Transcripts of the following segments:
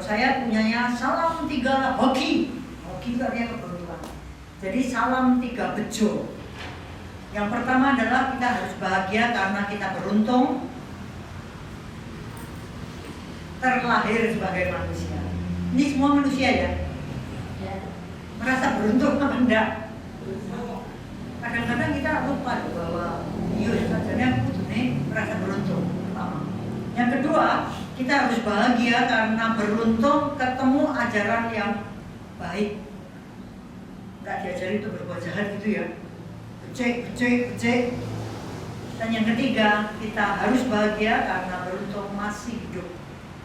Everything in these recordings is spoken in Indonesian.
saya punyanya salam 3 hoki. Hoki itu artinya keberuntungan. Jadi salam 3 bejo. Yang pertama adalah kita harus bahagia karena kita beruntung terlahir sebagai manusia. Ini semua manusia ya? Merasa beruntung apa enggak? Kadang-kadang kita lupa bahwa iya saja aku merasa beruntung. Yang kedua, kita harus bahagia karena beruntung ketemu ajaran yang baik. Enggak diajari itu berbuat jahat gitu ya. Becek. Dan yang ketiga, kita harus bahagia karena beruntung masih hidup.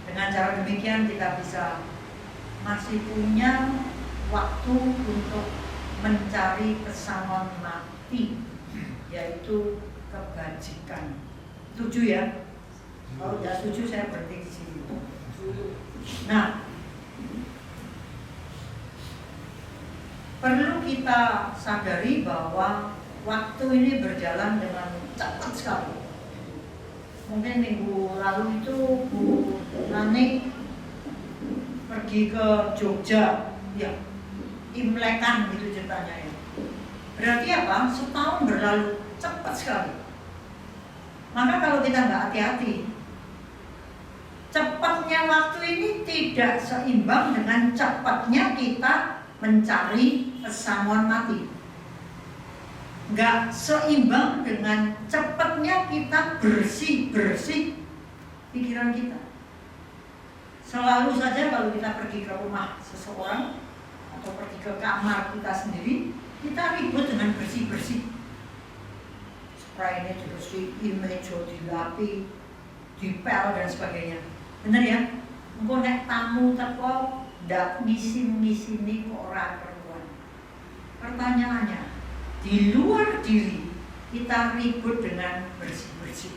Dengan cara demikian kita bisa masih punya waktu untuk mencari pesangon mati, yaitu kebajikan. Setuju ya? Kalau tidak setuju saya berhenti di sini. Nah, perlu kita sadari bahwa waktu ini berjalan dengan cepat sekali. Mungkin minggu lalu itu Bu Nani pergi ke Jogja, ya, Imlekan gitu ceritanya ya. Berarti apa? Setahun berlalu cepat sekali. Maka kalau kita nggak hati-hati, cepatnya waktu ini tidak seimbang dengan cepatnya kita mencari pesangon mati. Nggak seimbang dengan cepatnya kita bersih pikiran kita. Selalu saja kalau kita pergi ke rumah seseorang atau pergi ke kamar kita sendiri, kita ribut dengan bersih. Spray ini dibersihin, meja dilapi, dipel dan sebagainya. Bener ya? Engkau nek tamu teko ndak ngisin-ngisini kok ora perempuan. Pertanyaannya, di luar diri kita ribut dengan bersih.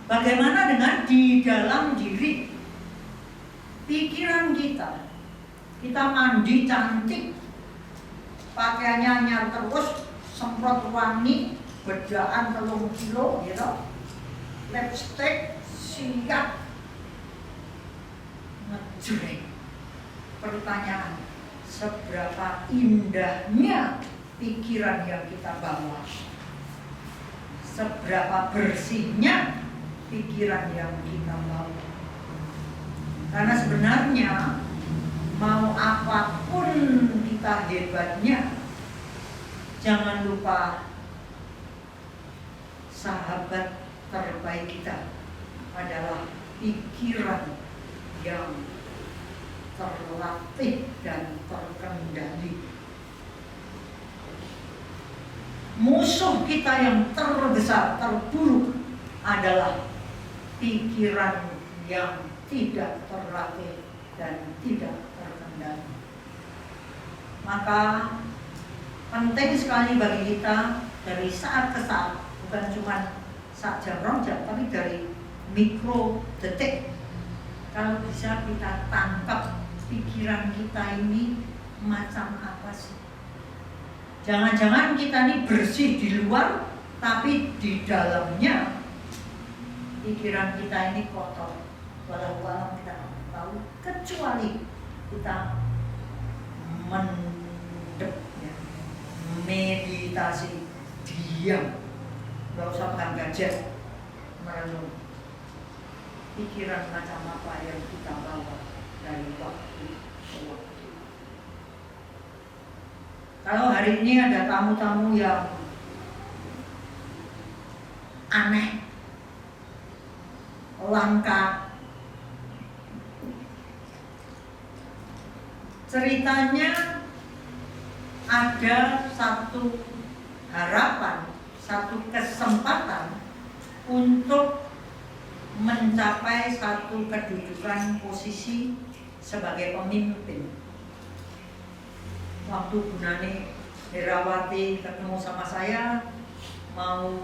Bagaimana dengan di dalam diri? Pikiran kita mandi cantik, pakaiannya anyar terus, semprot wangi, bedaan 3 kilo gitu, lipstick siap ngejreng. Pertanyaan, seberapa indahnya pikiran yang kita bawa, seberapa bersihnya pikiran yang kita bawa. Karena sebenarnya mau apapun kita hebatnya, jangan lupa sahabat terbaik kita adalah pikiran yang terlatih dan terkendali. Musuh kita yang terbesar, terburuk adalah pikiran yang tidak terlatih dan tidak terkendali. Maka penting sekali bagi kita dari saat ke saat, bukan cuma saat jam ronjak, tapi dari mikro detik. Kalau bisa kita tangkap pikiran kita ini macam apa sih? Jangan-jangan kita ini bersih di luar, tapi di dalamnya pikiran kita ini kotor. Walau kita tahu, kecuali kita mendep, ya, meditasi, diam, nggak usah pegang gadget, merenung pikiran macam apa yang kita bawa dari waktu ke waktu. Kalau hari ini ada tamu-tamu yang aneh, langka, ceritanya ada satu harapan, satu kesempatan untuk mencapai satu kedudukan posisi sebagai pemimpin. Waktu Bu Nani Herawati ketemu sama saya, mau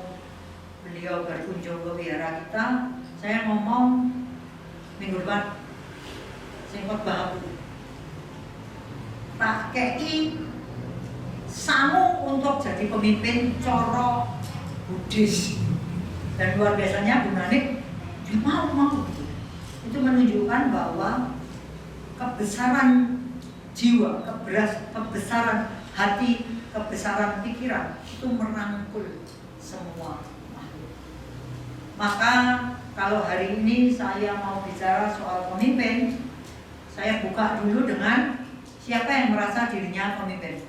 beliau berkunjung ke wihara kita, saya ngomong minggu depan singkot bahabu tak kei samu untuk jadi pemimpin coro Buddhis. Dan luar biasanya Bu Nanik dia mau gitu. Itu menunjukkan bahwa kebesaran jiwa, kebesaran hati, kebesaran pikiran itu merangkul semua makhluk. Maka kalau hari ini saya mau bicara soal pemimpin, saya buka dulu dengan siapa yang merasa dirinya pemimpin.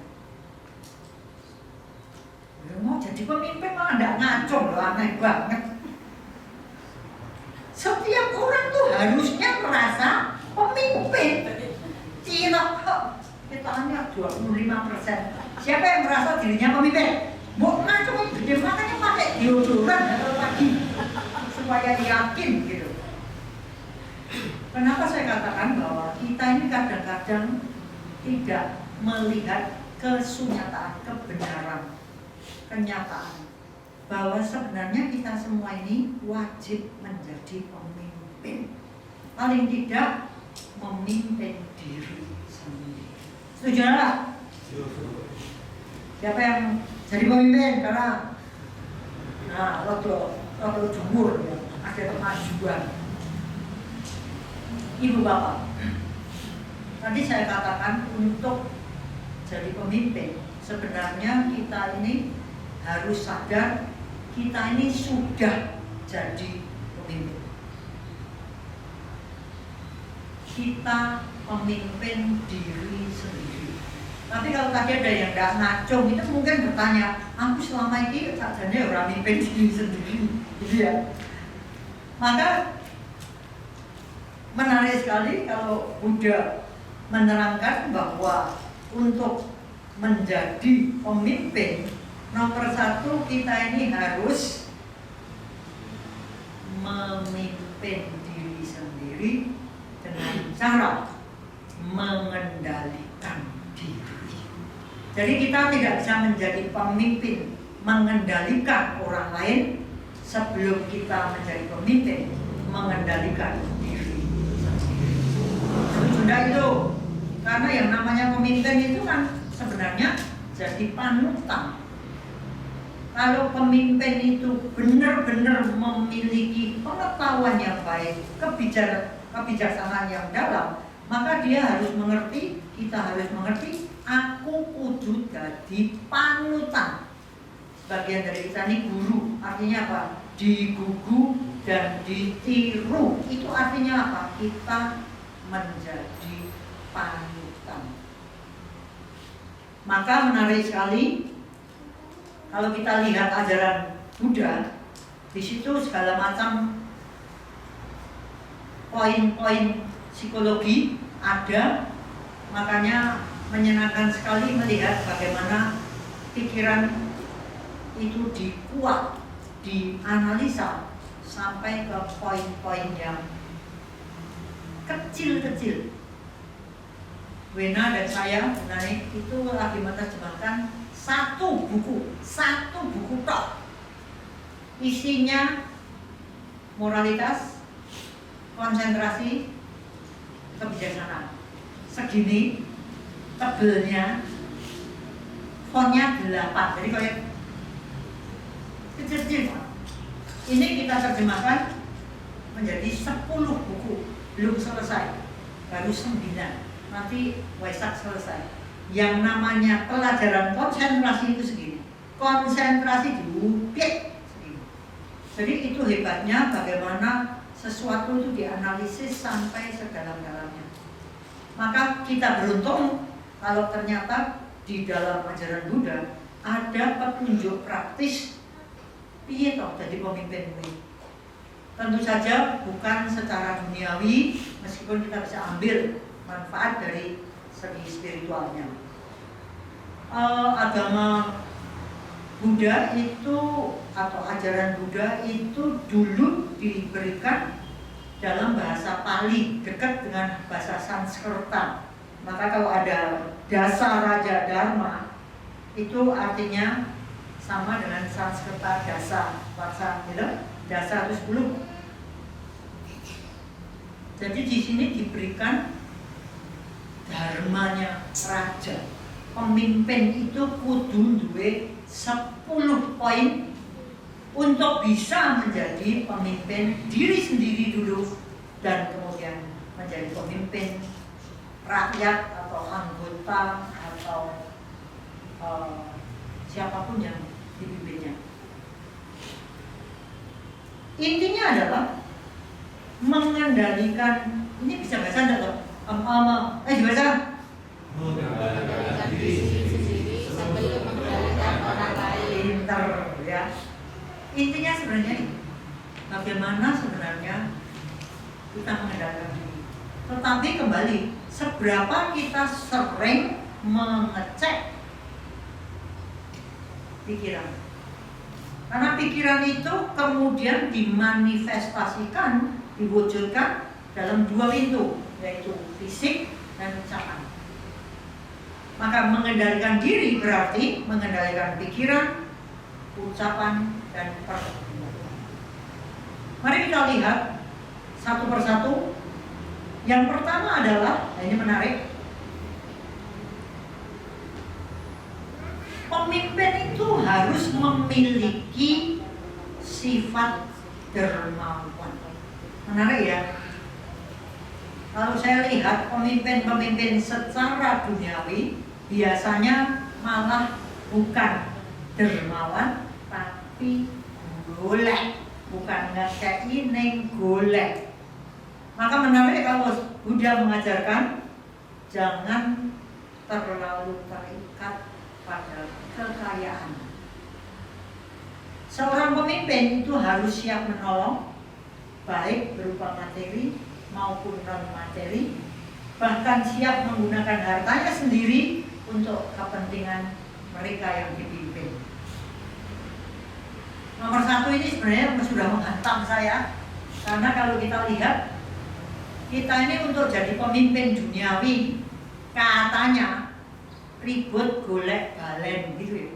Mau jadi pemimpin malah tidak ngaco loh, aneh banget. Setiap orang tuh harusnya merasa pemimpin. Cilok kok kita hanya 25%. Siapa yang merasa dirinya pemimpin? Mau ngaco gede, makanya pakai deodoran kalau pagi supaya yakin gitu. Kenapa saya katakan bahwa kita ini kadang-kadang tidak melihat kesunyataan, kebenaran, kenyataan bahwa sebenarnya kita semua ini wajib menjadi pemimpin. Paling tidak memimpin diri sendiri. Setuju nggak? Siapa yang jadi pemimpin? Karena waktu jemur ya, ada kemajuan. Ibu bapak, tadi saya katakan untuk jadi pemimpin sebenarnya kita ini harus sadar kita ini sudah jadi pemimpin. Kita pemimpin diri sendiri. Tapi kalau tadi ada yang nggak ngacung itu mungkin bertanya, aku selama ini sajanya orang mimpin diri sendiri, gitu ya. Maka menarik sekali kalau Buddha menerangkan bahwa untuk menjadi pemimpin, nomor satu kita ini harus memimpin diri sendiri dengan cara mengendalikan diri. Jadi kita tidak bisa menjadi pemimpin mengendalikan orang lain sebelum kita menjadi pemimpin mengendalikan diri. Sudah itu, karena yang namanya pemimpin itu kan sebenarnya jadi panutan. Kalau pemimpin itu benar-benar memiliki pengetahuan yang baik, kebijaksanaan yang dalam, maka dia harus mengerti, kita harus mengerti, aku kudu jadi panutan. Sebagian dari kita ini guru, artinya apa? Digugu dan ditiru. Itu artinya apa? Kita menjadi panutan. Maka menarik sekali kalau kita lihat ajaran Buddha, di situ segala macam poin-poin psikologi ada, makanya menyenangkan sekali melihat bagaimana pikiran itu dikuak, dianalisa sampai ke poin-poin yang kecil-kecil. Wena dan saya menarik itu lagi menerjemahkan satu buku tok. Isinya moralitas, konsentrasi, kebijaksanaan. Segini tebelnya, fontnya 8. Jadi kayak kecil-kecil. Ini kita terjemahkan menjadi 10 buku. Belum selesai, baru 9. Nanti Waisak selesai. Yang namanya pelajaran konsentrasi itu segini. Konsentrasi diupik segini. Jadi itu hebatnya bagaimana sesuatu itu dianalisis sampai sedalam-dalamnya. Maka kita beruntung kalau ternyata di dalam ajaran Buddha ada petunjuk praktis piye toh jadi pemimpin ini. Tentu saja bukan secara duniawi, meskipun kita bisa ambil manfaat dari segi spiritualnya. Agama Buddha itu atau ajaran Buddha itu dulu diberikan dalam bahasa Pali dekat dengan bahasa Sanskerta. Maka kalau ada Dasa Raja Dharma itu artinya sama dengan Sanskerta dasa, bahasa dasa itu 10. Jadi di sini diberikan dharmanya raja. Pemimpin itu kudu duwe 10 poin untuk bisa menjadi pemimpin diri sendiri dulu dan kemudian menjadi pemimpin rakyat atau anggota atau siapapun yang dipimpinnya. Intinya adalah mengendalikan, ini bisa bahasa enggak loh? Dibaca? Mengendalikan diri sendiri sebelum mengendalikan orang lain. Pintar ya. Intinya sebenarnya ini, bagaimana sebenarnya kita mengendalikan diri. Tetapi kembali, seberapa kita sering mengecek pikiran. Karena pikiran itu kemudian dimanifestasikan, diwujudkan dalam dua pintu, yaitu fisik dan ucapan. Maka mengendalikan diri berarti mengendalikan pikiran, ucapan, dan perbuatan. Mari kita lihat satu persatu. Yang pertama adalah, ini menarik, pemimpin itu harus memiliki sifat dermawan. Menarik ya. Kalau saya lihat pemimpin-pemimpin secara duniawi biasanya malah bukan dermawan tapi golek, bukan ngekei neng golek. Maka menarik kalau Buddha mengajarkan jangan terlalu terikat pada kekayaan. Seorang pemimpin itu harus siap menolong, baik berupa materi maupun non materi, bahkan siap menggunakan hartanya sendiri untuk kepentingan mereka yang dipimpin. Nomor satu ini sebenarnya sudah menghantam saya, karena kalau kita lihat, kita ini untuk jadi pemimpin duniawi katanya ribut golek balen gitu ya.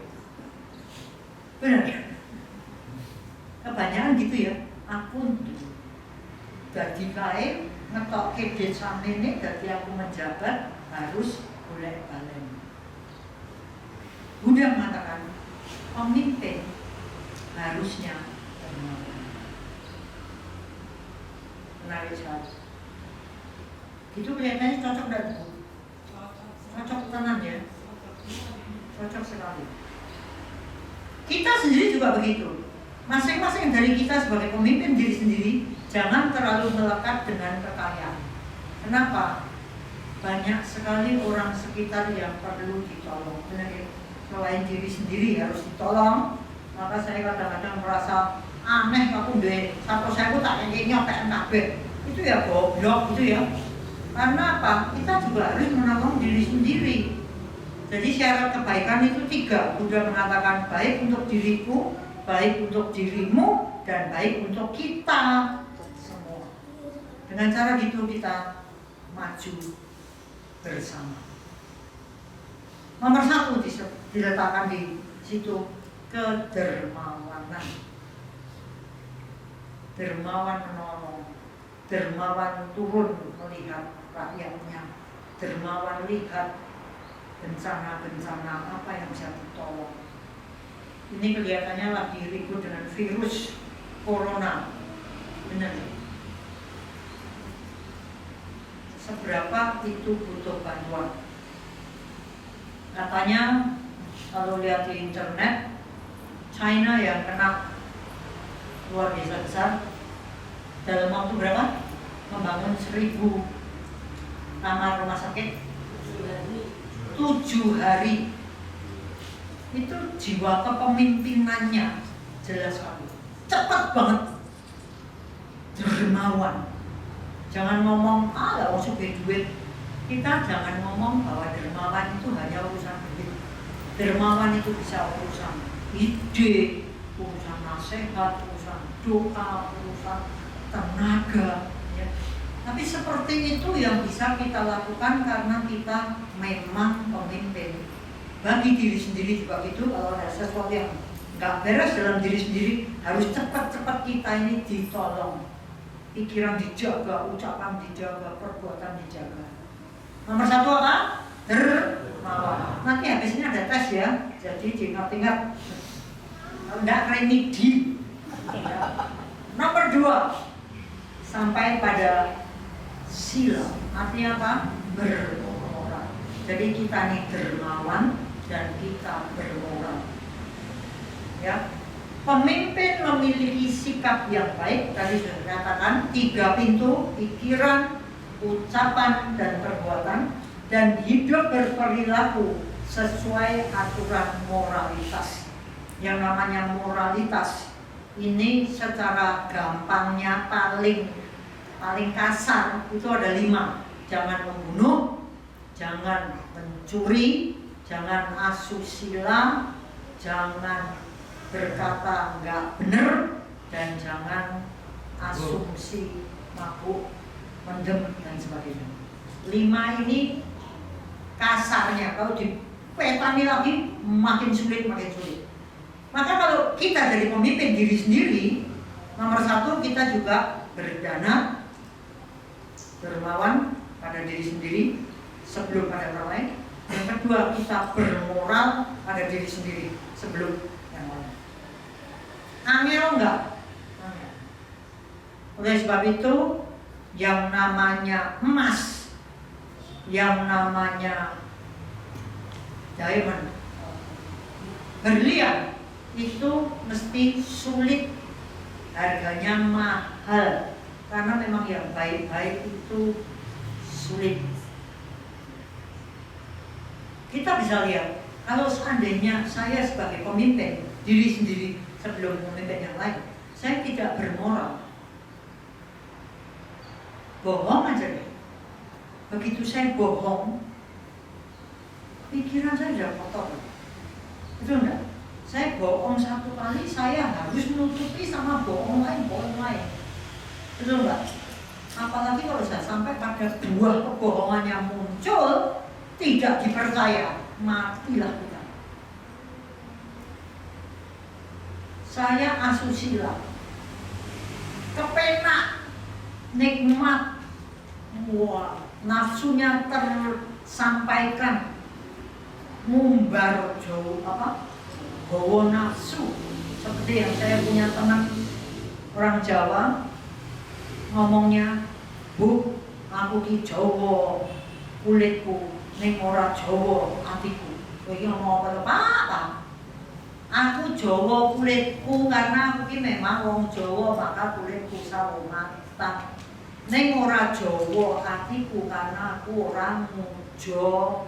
Benar? Kebanyakan gitu ya. Aku jadi kae ngetok kredit samene dadi aku menjabat harus golek balen. Buddha mengatakan pemimpin harusnya dermawan. Menarik sekali. Itu kelihatannya cocok dan cocok tenan ya, cocok sekali. Kita sendiri juga begitu. Masing-masing dari kita sebagai pemimpin diri sendiri jangan terlalu melekat dengan kekayaan. Kenapa? Banyak sekali orang sekitar yang perlu ditolong. Benar ya? Selain diri sendiri harus ditolong. Maka saya kadang-kadang merasa aneh aku deh. Satu-satu tak kayaknya PNKB. Itu ya goblok itu ya. Karena apa? Kita juga harus menolong diri sendiri. Jadi syarat kebaikan itu 3. Buddha mengatakan baik untuk diriku, baik untuk dirimu, dan baik untuk kita semua. Dengan cara gitu kita maju bersama. Nomor 1 diletakkan di situ, kedermawanan. Dermawan menolong, dermawan turun melihat rakyatnya, dermawan lihat bencana-bencana apa yang bisa ditolong. Ini kelihatannya lagi ribut dengan virus corona. Benar. Seberapa itu butuh bantuan? Katanya kalau lihat di internet, China yang kena luar biasa besar. Dalam waktu berapa? Membangun 1000 kamar rumah sakit 7 hari. Itu jiwa kepemimpinannya jelas sekali, cepat banget, dermawan. Jangan ngomong gak usah duit. Kita jangan ngomong bahwa dermawan itu hanya urusan duit. Dermawan itu bisa urusan ide, urusan nasihat, urusan doa, urusan tenaga ya. Tapi seperti itu yang bisa kita lakukan karena kita memang pemimpin. Bagi diri sendiri juga gitu, kalau ada sesuatu yang nggak beres dalam diri sendiri, harus cepat-cepat kita ini ditolong. Pikiran dijaga, ucapan dijaga, perbuatan dijaga. Nomor 1 apa? Dermawan. Nanti habis ini ada tes ya, jadi diingat-ingat. Kalau enggak remedi. Nomor 2, sampai pada sila. Artinya apa? Jadi kita ini dermawan dan kita bermoral. Ya, pemimpin memiliki sikap yang baik. Tadi sudah dikatakan 3 pintu: pikiran, ucapan, dan perbuatan, dan hidup berperilaku sesuai aturan moralitas. Yang namanya moralitas ini secara gampangnya paling kasar itu ada 5. Jangan membunuh, jangan mencuri, jangan asusila, jangan berkata nggak benar, dan jangan asumsi mabuk, mendem, dan sebagainya. 5 ini kasarnya, kalau dipetani lagi makin sulit. Maka kalau kita jadi pemimpin diri sendiri, nomor 1 kita juga berdana, dermawan pada diri sendiri sebelum pada orang lain. Yang kedua, kita bermoral pada diri sendiri sebelum yang lain. Angel enggak? Angel. Oleh sebab itu, yang namanya emas, yang namanya diamond, berlian, itu mesti sulit, harganya mahal, karena memang yang baik-baik itu sulit. Kita bisa lihat, kalau seandainya saya sebagai pemimpin diri sendiri sebelum memimpin yang lain, saya tidak bermoral, bohong aja deh. Begitu saya bohong, pikiran saya sudah kotor. Betul enggak? Saya bohong 1 kali, saya harus menutupi sama bohong lain. Betul enggak? Apalagi kalau saya sampai pada buah kebohongan yang muncul tidak dipercaya, matilah kita. Saya asusila, kepenak, nikmat, nafsunya tersampaikan, mumbar jauh bawa nafsu. Seperti yang saya punya teman orang Jawa, ngomongnya, "Bu, aku ki Jawa kulitku, ning ora Jawa atiku." Kowe iki ngomong apa? Aku Jawa kulitku karena aku ki memang wong Jawa, maka kulitku sawo matang. Ning ora Jawa atiku karena aku orang mujo.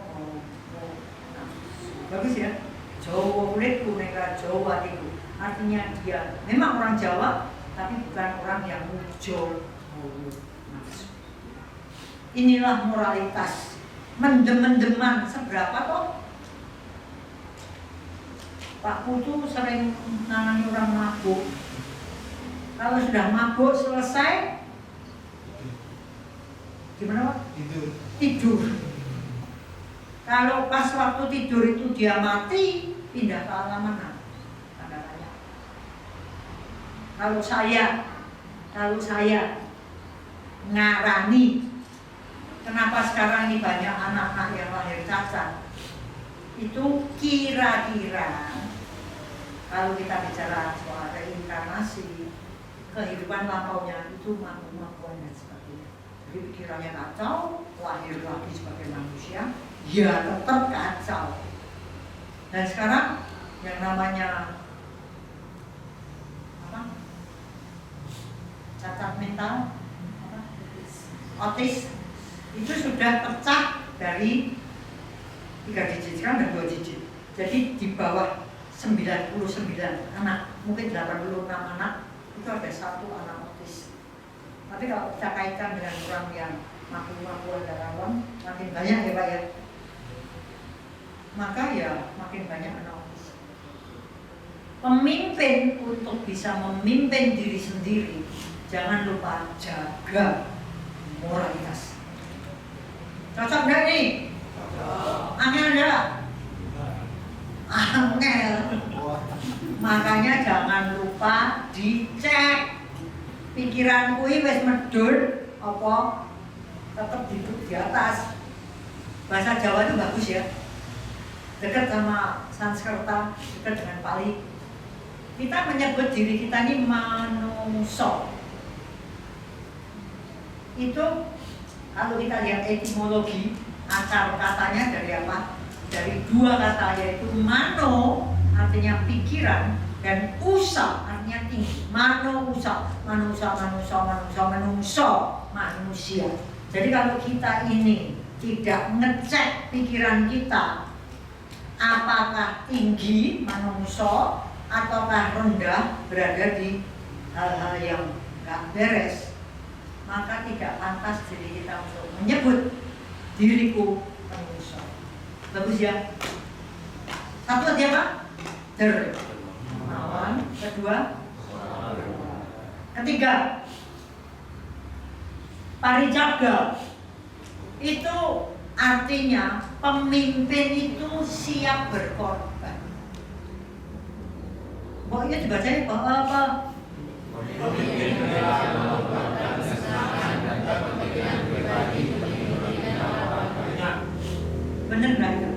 Bagus ya? Jawa kulitku, ning ora Jawa atiku. Artinya dia memang orang Jawa, tapi bukan orang yang mujo. Inilah moralitas. Mendem-mendeman seberapa toh? Pak Putu sering nangani orang mabuk. Kalau sudah mabuk selesai, gimana Pak? Tidur. Kalau pas waktu tidur itu dia mati, pindah ke alam mana? Tanda tanya. Kalau saya ngarani, kenapa sekarang ini banyak anak-anak yang lahir cacat? Itu kira-kira kalau kita bicara soal reinkarnasi, kehidupan lampaunya itu mabuk-mabukan dan sebagainya. Jadi pikirannya kacau, lahir lagi sebagai manusia, ya tetap kacau. Dan sekarang yang namanya cacat mental, otis, itu sudah pecah dari 3 digit, sekarang ada 2 digit. Jadi di bawah 99 anak, mungkin 86 anak, itu ada 1 anak otis. Tapi kalau kita kaitkan dengan orang yang makin dan rawan, makin banyak ya Pak ya. Maka ya makin banyak anak otis. Pemimpin untuk bisa memimpin diri sendiri, jangan lupa jaga moralitas. Cocok nggak nih? Angel enggak? Angel. Makanya jangan lupa dicek. Pikiranku ini wis medul apa tetap duduk di atas. Bahasa Jawa itu bagus ya. Dekat sama Sanskerta, dekat dengan Pali. Kita menyebut diri kita ini manungso. Itu kalau kita lihat etimologi, Akar katanya dari apa? Dari dua kata, yaitu mano artinya pikiran dan usa artinya tinggi. Mano usa, manusia. Jadi kalau kita ini tidak ngecek pikiran kita apakah tinggi manusia ataukah rendah, berada di hal-hal yang gak beres, maka tidak pantas diri kita untuk menyebut diriku manusia. Bagus ya? Satu aja Pak? Dermawan. Kedua? Ketiga, parijaga. Itu artinya pemimpin itu siap berkorban. Pokoknya dibacanya apa? Bener nggak itu?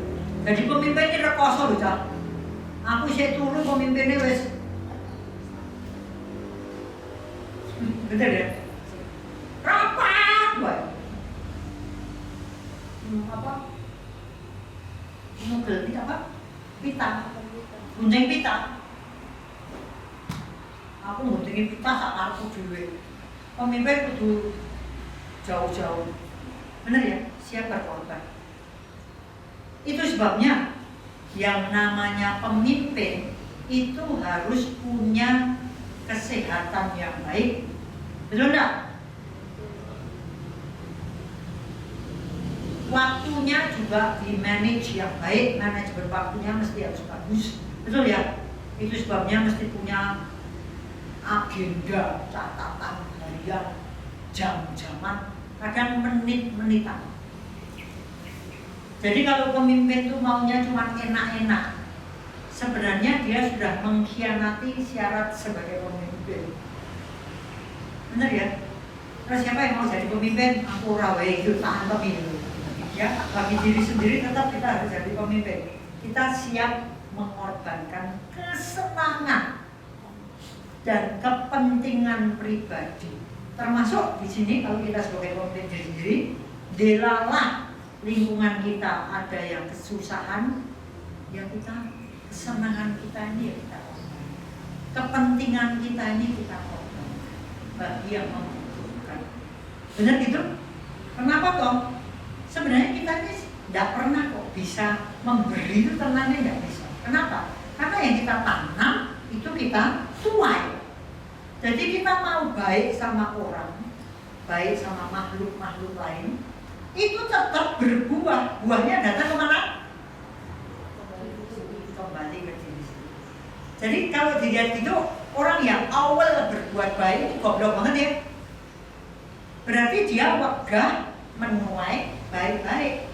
Jadi pemimpin ini rekoso loh Cak. Aku saya turu pemimpinnya wes. Bener ya? Rapat, boy. Apa? Nugel pita apa? Pita. Gunjeng pita. Aku ngunjungin pita sak karepku dhewe. Pemimpin kudu jauh-jauh. Bener ya? Siap berkorban. Itu sebabnya yang namanya pemimpin itu harus punya kesehatan yang baik. Betul enggak? Waktunya juga di manage yang baik, manajemen waktunya mesti harus bagus. Betul ya? Itu sebabnya mesti punya agenda, catatan harian, jam-jaman, kadang menit-menitan. Jadi kalau pemimpin itu maunya cuma enak-enak, sebenarnya dia sudah mengkhianati syarat sebagai pemimpin. Benar ya? Terus siapa yang mau jadi pemimpin? Aku rawe itu tahan pemilu. Ya, bagi diri sendiri tetap kita harus jadi pemimpin. Kita siap mengorbankan kesenangan dan kepentingan pribadi. Termasuk di sini kalau kita sebagai pemimpin diri sendiri, delalah lingkungan kita ada yang kesusahan, ya kita kesenangan kita ini ya kita korban. Kepentingan kita ini kita korban bagi yang membutuhkan. Benar gitu? Kenapa toh? Sebenarnya kita ini tidak pernah kok bisa memberi itu tenangnya tidak bisa. Kenapa? Karena yang kita tanam itu kita tuai. Jadi kita mau baik sama orang, baik sama makhluk-makhluk lain, itu tetap berbuah. Buahnya datang kemana? Kembali ke diri sendiri. Jadi kalau dilihat itu, orang yang awal berbuat baik itu goblok banget ya. Berarti dia wegah menuai baik-baik.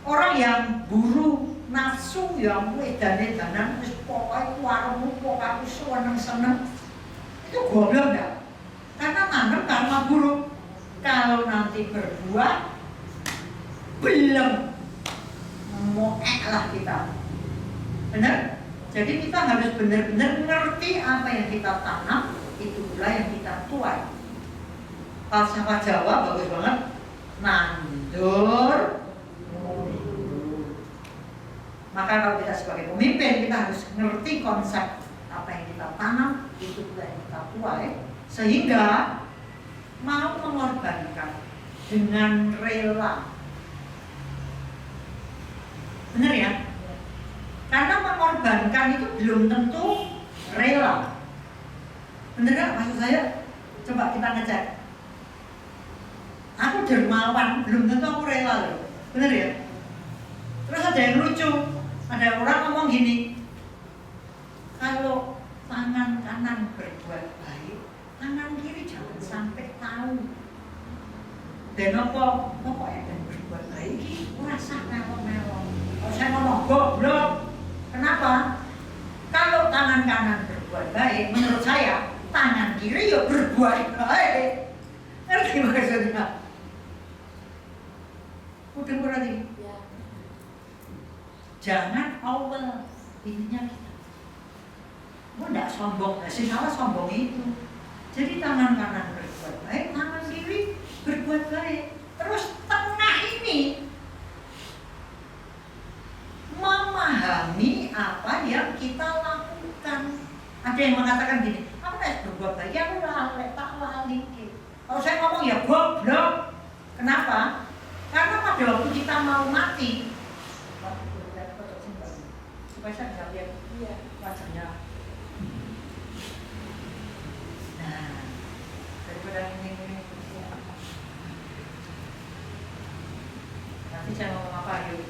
Orang yang buru nafsu yang edan-edanan wis pokoke warungmu pokoke seneng-seneng, itu goblok enggak? Karena nanam karma buruk. Kalau nanti berbuah belum moek lah kita. Benar? Jadi kita harus benar-benar ngerti apa yang kita tanam, itu pula yang kita tuai. Falsafah Jawa bagus banget. Nandur mundur. Maka kalau kita sebagai pemimpin, kita harus ngerti konsep apa yang kita tanam, itu pula yang kita tuai, sehingga mau mengorbankan dengan rela. Benar ya? Karena mengorbankan itu belum tentu rela. Benar gak maksud saya? Coba kita ngecek. Aku dermawan, belum tentu aku rela loh. Benar ya? Terus ada yang lucu, ada orang ngomong gini, kalau tangan kanan berbuat baik, tangan kiri jangan sampai tahu. Dan apa yang berbuat baik ini rasa melong-melong. Kalau saya ngomong goblok, kenapa? Kalau tangan kanan berbuat baik, menurut saya tangan kiri ya berbuat baik. Ngerti maksudnya? Udah berarti? Ya. Jangan awal ininya kita. Mau enggak sombong, sih salah sombong itu. Jadi tangan kanan berbuat baik, tangan kiri berbuat baik. Terus tengah kita mau mati, supaya saya bisa lihat wajahnya. Nah, daripada ini. Nanti saya ngomong apa yuk?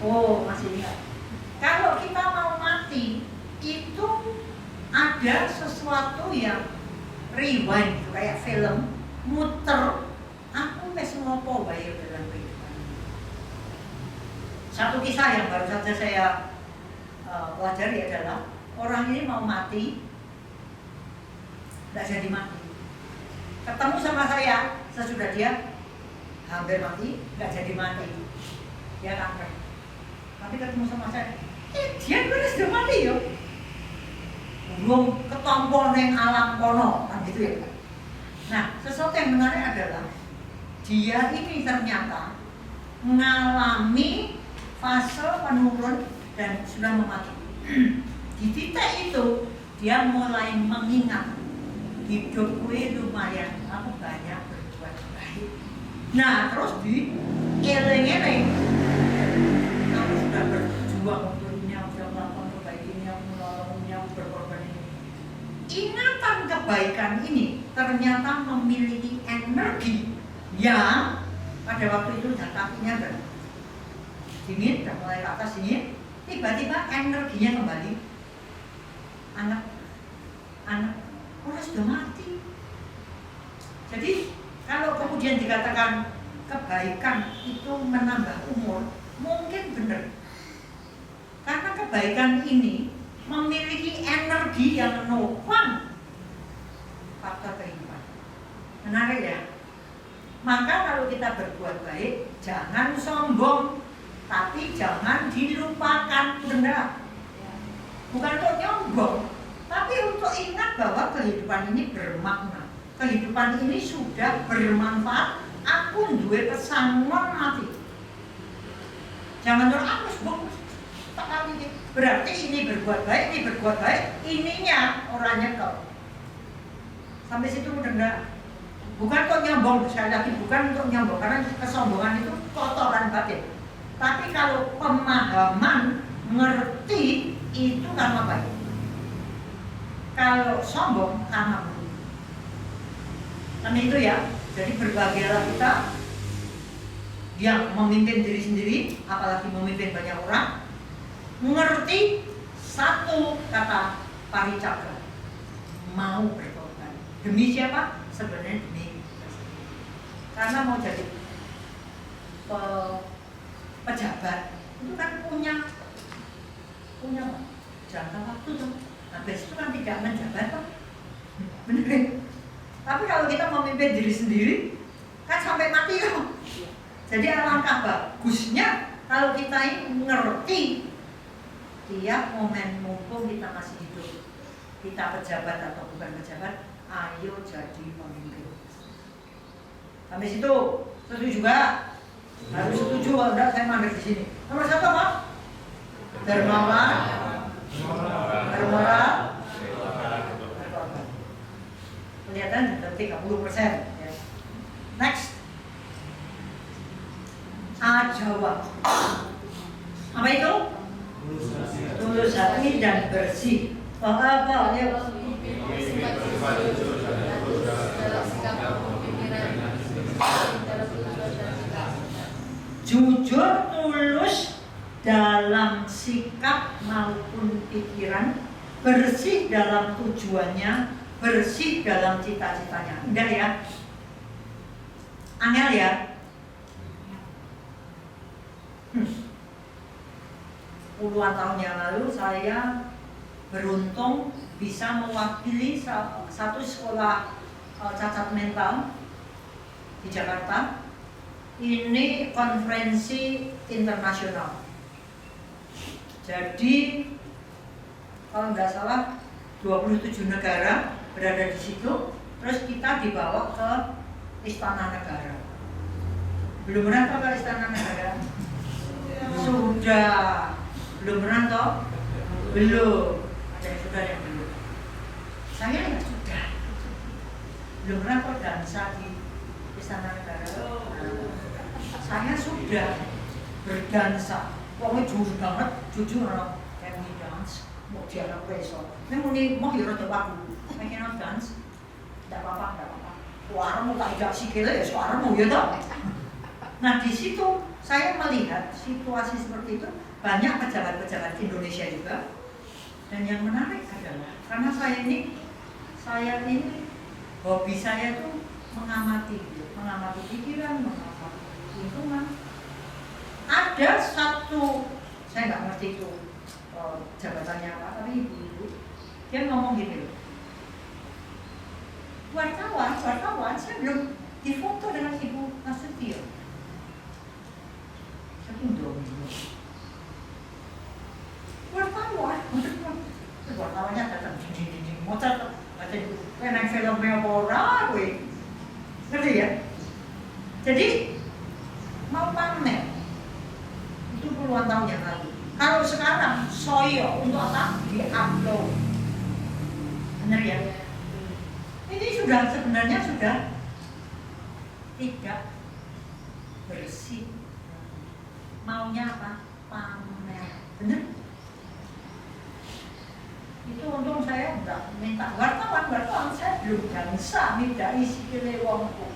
Oh, masih ingat. Kalau kita mau mati, itu ada sesuatu yang rewind, kayak film, muter. Aku wes ngopo bae dalam kehidupan ini. Satu kisah yang baru saja saya pelajari adalah orang ini mau mati, tidak jadi mati. Ketemu sama saya sesudah dia hampir mati, nggak jadi mati, dia kanker. Tapi ketemu sama saya, dia bener sudah mati yo. Belum ketompo neng alam kono, kan gitu ya. Nah, sesuatu yang menarik adalah dia ini ternyata mengalami fase menurun dan sudah memati. Di titik itu dia mulai mengingat hidupku lumayan, aku banyak berbuat baik. Nah, terus di eleng-eleng, aku sudah berjuang untuknya, sudah melakukan kebaikannya, menolongnya, berkorban ini. Ingatan kebaikan ini ternyata memiliki energi yang pada waktu itu dan kakinya dingin, dan mulai ke atas dingin, tiba-tiba energinya kembali. Anak orang sudah mati. Jadi kalau kemudian dikatakan kebaikan itu menambah umur, mungkin benar. Karena kebaikan ini memiliki energi yang menopang faktor kehidupan. Menarik ya? Maka kalau kita berbuat baik, jangan sombong, tapi jangan dilupakan, benar. Bukan untuk nyombong, tapi untuk ingat bahwa kehidupan ini bermakna. Kehidupan ini sudah bermanfaat. Aku duwe pesangon mati. Jangan terus aku sebut tak kali ini. Berarti ini berbuat baik, ini berbuat baik. Ininya orang nyekel. Sampai situ udah enggak. Bukan untuk nyombong, sekali lagi bukan untuk nyombong, karena kesombongan itu kotoran batin. Tapi kalau pemahaman, ngerti, itu karena baik. Kalau sombong karena buruk. Karena itu ya, jadi berbahagialah kita yang memimpin diri sendiri, apalagi memimpin banyak orang, mengerti satu kata paricakra, mau berkorban. Demi siapa? Sebenarnya demi karena mau jadi pejabat itu kan punya jangka waktu tuh. Habis itu kan tidak menjabat tuh. Bener. Tapi kalau kita memimpin diri sendiri kan sampai mati loh. Jadi alangkah bagusnya kalau kita ini mengerti tiap momen mumpung kita masih hidup, kita pejabat atau bukan pejabat, ayo jadi pemimpin. Sampai situ setuju juga? Harus setuju, kalau enggak saya mandek di sini. Nomor satu apa? Dermawan, bermoral, berkorban. Kelihatan sudah 30%. Ya. Next, Jawa. Apa itu? Tulus hati dan bersih. Apa? Ayo. Jujur, tulus dalam sikap maupun pikiran, bersih dalam tujuannya, bersih dalam cita-citanya. Indah ya? Angel ya? Puluhan tahun yang lalu saya beruntung bisa mewakili satu sekolah cacat mental di Jakarta. Ini konferensi internasional. Jadi kalau nggak salah 27 negara berada di situ. Terus kita dibawa ke Istana Negara. Belum pernah toh ke Istana Negara? Sudah. Belum pernah toh? Belum. Ada yang sudah, yang belum. Saya ya sudah. Belum pernah kok dansa di Istana Negara. Saya sudah berdansa, pokoknya jujur banget, jujur orang kayak mau dance, mau dia anak preso. Ini mau hiro coba aku, I cannot dance, tidak apa-apa. Suara mau tak ijak sikile ya suara mau ya toh. Nah di situ saya melihat situasi seperti itu banyak pejabat-pejabat Indonesia juga. Dan yang menarik adalah karena saya ini hobi saya tuh mengamati pikiran, mengamati lingkungan. Ada satu, saya nggak ngerti itu jabatannya apa, tapi ibu-ibu dia ngomong gitu, wartawan, saya belum difoto dengan Ibu Nasution. Saya tunduk. Wartawannya datang ding motor baca itu pengen filmnya ora kowe. Ngerti ya? Jadi mau pamer itu puluhan tahun yang lalu. Kalau sekarang soyo untuk apa? Di-upload. Benar ya? Ini sebenarnya sudah tidak bersih. Maunya apa? Pamer. Benar? Itu untung saya enggak minta wartawan saya belum bisa minta isi kelewongku.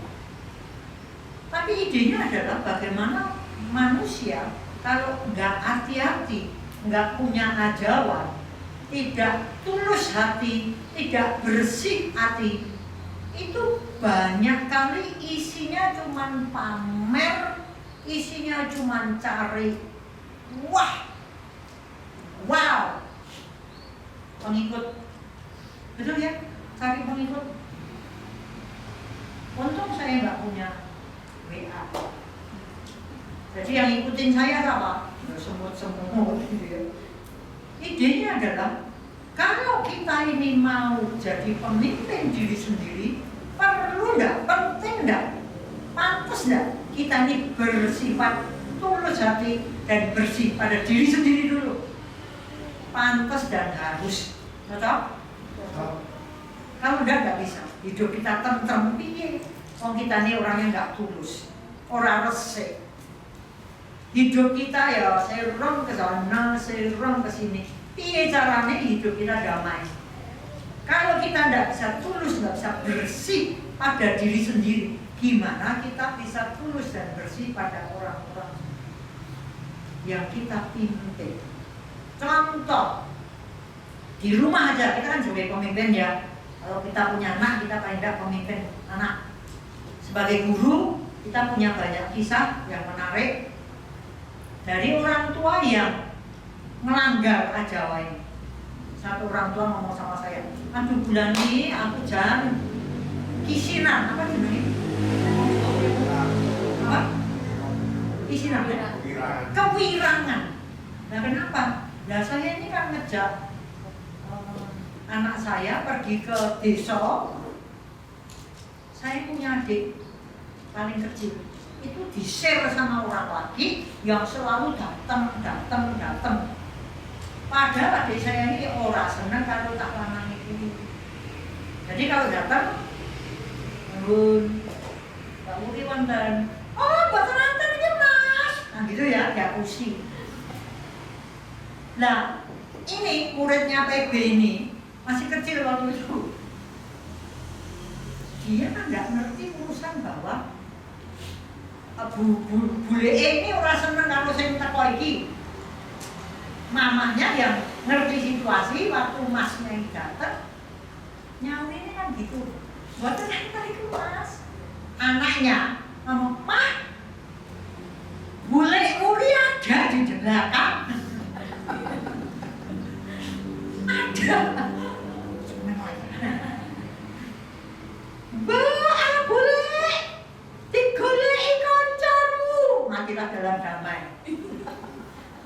Tapi idenya adalah bagaimana manusia kalau enggak hati-hati, enggak punya ajawan, tidak tulus hati, tidak bersih hati, itu banyak kali isinya cuman pamer, isinya cuman cari wow pengikut, betul ya, cari pengikut. Untung saya nggak punya WA, jadi yang ikutin saya apa? Semut gitu ya. Idenya adalah kalau kita ini mau jadi pemimpin diri sendiri, perlu nggak, penting nggak, pantas nggak kita ini bersifat tulus hati dan bersih pada diri sendiri dulu. Pantas dan harus, betul? Kalau nggak bisa, hidup kita tentrem piye. Wong kita ini orangnya nggak tulus, orang resik. Hidup kita ya serong ke sana, serong ke sini. Piye caranya hidup kita damai? Kalau kita nggak bisa tulus, nggak bisa bersih pada diri sendiri, gimana kita bisa tulus dan bersih pada orang-orang yang kita pimpin? Contoh, di rumah aja kita kan sebagai pemimpin ya. Kalau kita punya anak, kita paling tidak pemimpin anak. Sebagai guru, kita punya banyak kisah yang menarik dari orang tua yang melanggar ajawan. Satu orang tua ngomong sama saya, aduh bulan ini aku jangan kisinan, apa judulnya? Apa? Kisinan, kewirangan. Nah kenapa? Nah saya ini kan ngejak anak saya pergi ke desa. Saya punya adik paling kecil, itu di-share sama orang lagi yang selalu datang. Padahal adik saya ini ora seneng kalau tak lanangi ini. Jadi kalau datang, Nun, Pak Wuri wonten, oh mboten nonton iki Mas. Nah gitu ya, dia pusing. Nah, ini muridnya PB ini masih kecil waktu itu. Dia kan nggak ngerti urusan bahwa bule ini orang seneng kalau saya teko iki. Mamanya yang ngerti situasi waktu masnya yang datang, nyawa ini kan gitu. Buat apa itu Mas? Anaknya ngomong, Mak, bule Uri ada di belakang. Ada. Mbak, boleh digoleki kancamu. Matilah dalam damai.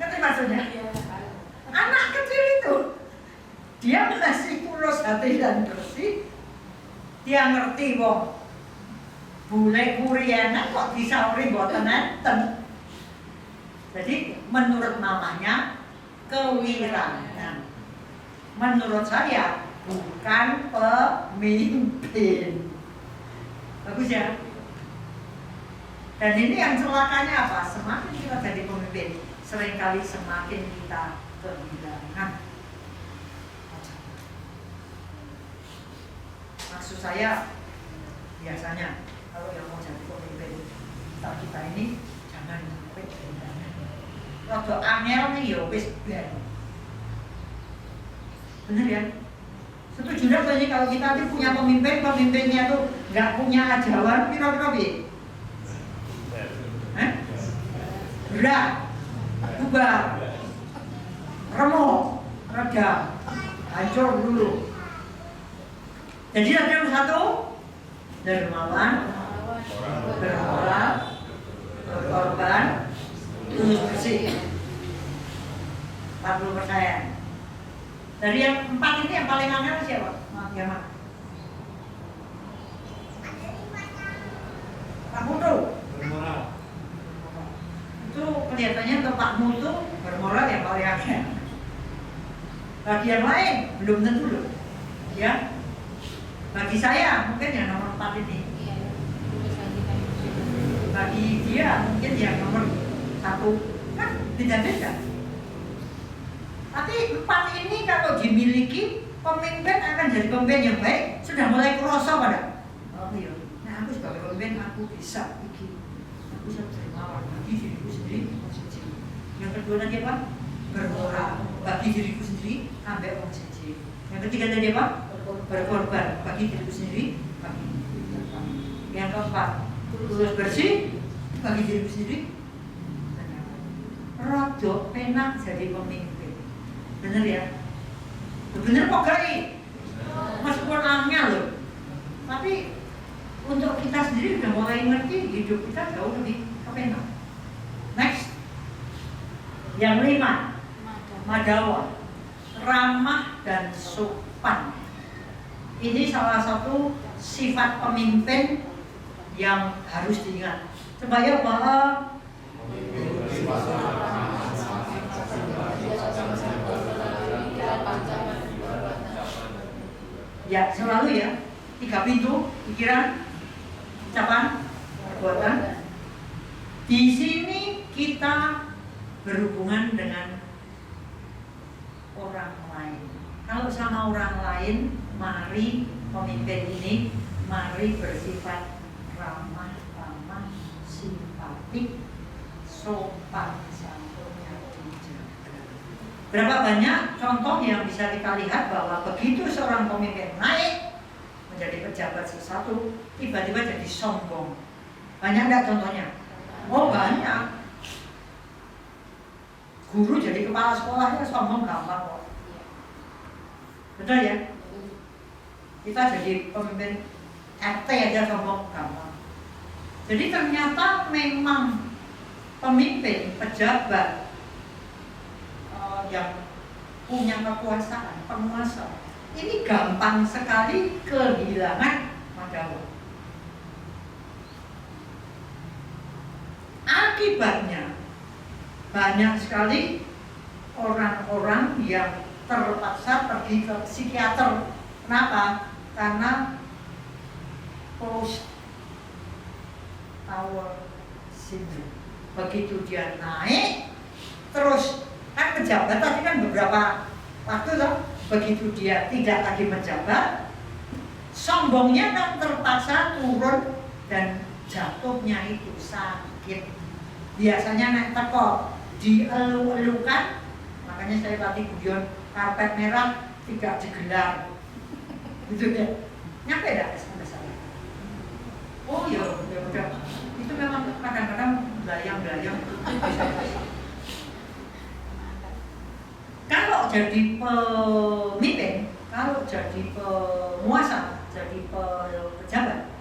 Ngerti maksudnya? Anak kecil itu dia masih tulus hati dan bersih. Dia ngerti wong bule kurianan kok bisa uri mboten enten. Jadi menurut mamanya kewirangan. Menurut saya bukan pemimpin. Bagus ya? Dan ini yang celakanya apa? Semakin kita jadi pemimpin, seringkali semakin kita kehilangan. Maksud saya, biasanya kalau yang mau jadi pemimpin kita ini jangan sampai kehilangan. Waktu angel nih ya wis ben. Bener ya? Setuju nggak sih kalau kita tuh punya pemimpinnya tuh nggak punya ajawan, kira-kira bi? Berat, bubar, remuk, redam, hancur dulu. Jadi ada yang satu, dermawan, bermoral, berkorban, tulus bersih. 40%. Dari yang 4 ini yang paling angel siapa? Maaf ya, Mak. Pak Mutu. Bermoral. Itu kelihatannya untuk Pak Mutu bermoral yang paling angel. Bagi yang lain belum tentu loh. Ya. Bagi saya mungkin yang nomor 4 ini. Bagi dia mungkin yang nomor 1 kan beda-beda. Tapi 4 ini kalau dimiliki, pemimpin akan jadi pemimpin yang baik. Sudah mulai kerasa pada. Oh iya. Nah aku sebagai pemimpin aku bisa bikin. Aku bisa dermawan bagi diriku sendiri. Yang kedua tadi apa? Bermoral bagi diriku sendiri sampai orang sendiri. Yang ketiga tadi apa? Berkorban bagi diriku sendiri, bagi yang keempat tulus bersih bagi diriku sendiri. Rodok penak jadi pemimpin, bener ya? Bener kok gai, meskipun angel loh. Tapi untuk kita sendiri udah mulai ngerti hidup kita jauh lebih kepenak. Next, yang 5, Madawa, ramah dan sopan. Ini salah satu sifat pemimpin yang harus diingat. Supaya bahwa ya selalu ya 3 pintu: pikiran, ucapan, perbuatan. Di sini kita berhubungan dengan orang lain. Kalau sama orang lain, mari pemimpin ini, mari bersifat ramah, simpatik, sopan santunnya dijaga. Berapa banyak contoh yang bisa kita lihat bahwa begitu seorang pemimpin naik menjadi pejabat sesuatu, tiba-tiba jadi sombong. Banyak nggak contohnya? Oh banyak. Guru jadi kepala sekolahnya sombong gampang kok. Betul ya? Kita jadi pemimpin RT aja sombong gampang. Jadi ternyata memang pemimpin, pejabat yang punya kekuasaan, penguasa, ini gampang sekali kehilangan madawa. Akibatnya banyak sekali orang-orang yang terpaksa pergi ke psikiater. Kenapa? Karena post tower syndrome. Begitu dia naik, terus kan pejabat tadi kan beberapa waktu loh. Begitu dia tidak lagi menjabat, sombongnya kan terpaksa turun dan jatuhnya itu sakit. Biasanya naik teko dielu-elukan, makanya saya tadi guyon karpet merah tidak digelar, gitu ya. Nyampe dah sampai sana. Oh ya udah. Itu memang kadang-kadang belayang-belayang. Kalau jadi pemimpin, kalau jadi penguasa, jadi pejabat,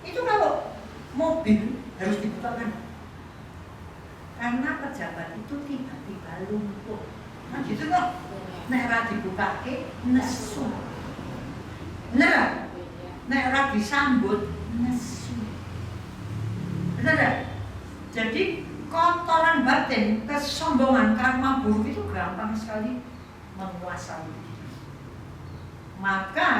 itu kalau mobil harus dibukakan. Karena pejabat itu tiba-tiba lumpuh. Nah gitu loh. Nek ora dibukake nesu. Bener? Nek ora disambut nesu. Bener ya? Jadi kotoran batin, kesombongan, karma buruk itu gampang sekali menguasai diri. Maka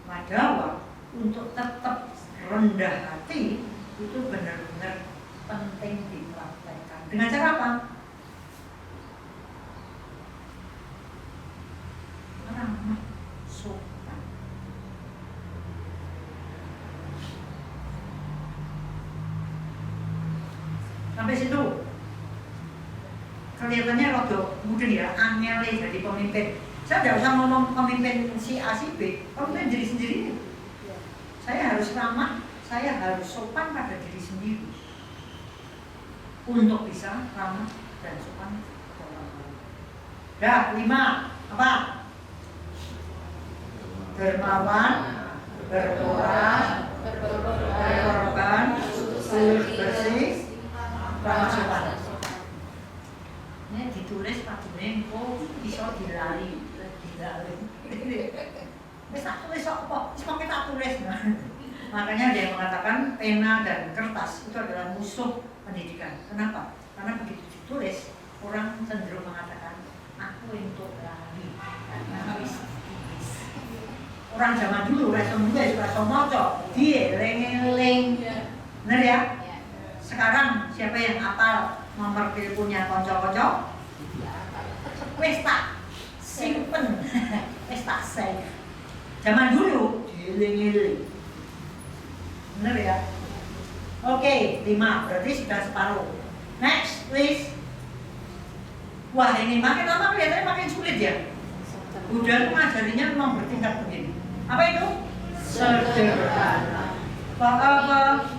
Madawa untuk tetap rendah hati itu benar-benar penting dipraktekkan. Dengan cara apa? Ramah, sopan. Sampai situ kelihatannya rada mudeng ya, angel jadi pemimpin. Saya tidak usah ngomong pemimpin si A si B, pemimpin diri sendiri. Saya harus ramah, saya harus sopan pada diri sendiri untuk bisa ramah dan sopan ke orang lain. Dah, 5 apa? Dermawan, berdoa, berkorban, bersih, ramah sopan. Ini ditulis Pak Bengko, bisa dilari. Wis tak tulis apa? Wis mangke tak tulis. Makanya dia mengatakan pena dan kertas itu adalah musuh pendidikan. Kenapa? Karena begitu ditulis, orang cenderung mengatakan aku untuk lari. Orang zaman dulu rasa nulis, rasa maca, dieling-eling. Benar ya? Sekarang siapa yang hafal nomor teleponnya konco-konco? Wis tak simpen, wis tak save. Zaman dulu dieling-eling. Benar ya? Oke, 5 berarti sudah separuh. Next, please. Wah, ini makin lama kelihatannya makin sulit ya. Udah ngajarinya memang bertingkat begini. Apa itu? Sederhana. Apa?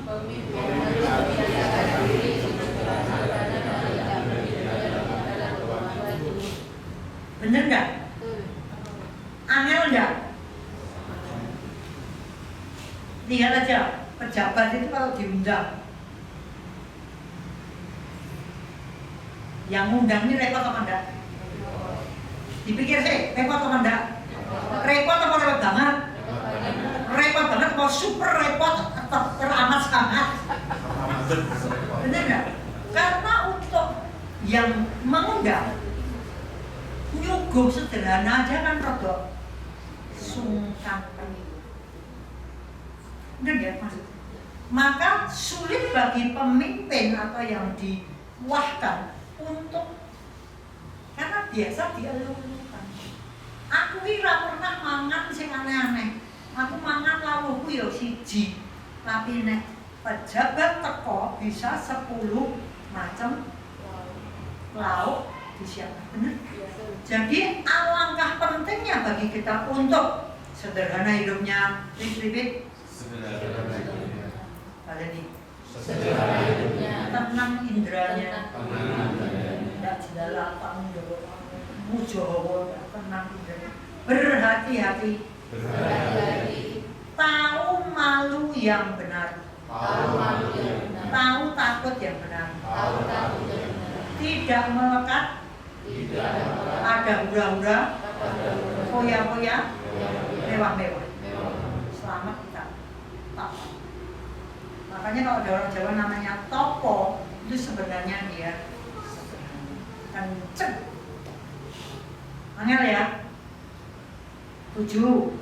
Bener nggak? Angel nggak? Lihat aja, pejabat itu kalau diundang, yang ngundang ini repot apa enggak? Dipikir sih, repot apa enggak? Repot apa repot banget? Repot banget, mau super repot atau teramat sangat? Bener nggak? Karena untuk yang mengundang nyuguh sederhana aja kan rada sungkan. Bener ya maksudnya? Maka sulit bagi pemimpin atau yang diwahkan untuk, karena biasa dielulukan. Aku kira pernah mangan sing aneh-aneh. Aku mangan lawuhku ya siji. Tapi nek pejabat teko bisa 10 macam lauk disiapkan. Bener? Jadi alangkah pentingnya bagi kita untuk sederhana hidupnya. Repeat. Kalian nih. Tenang indranya. Tidak jelalapan mujowo, tenang indranya. Berhati-hati. Tahu malu yang benar. Tahu takut yang benar. Tidak melekat. Ada hura-hura, foya-foya, mewah-mewah. Selamat kita. Makanya kalau ada orang Jawa namanya topo, itu sebenarnya dia kenceng. Angel ya. 7.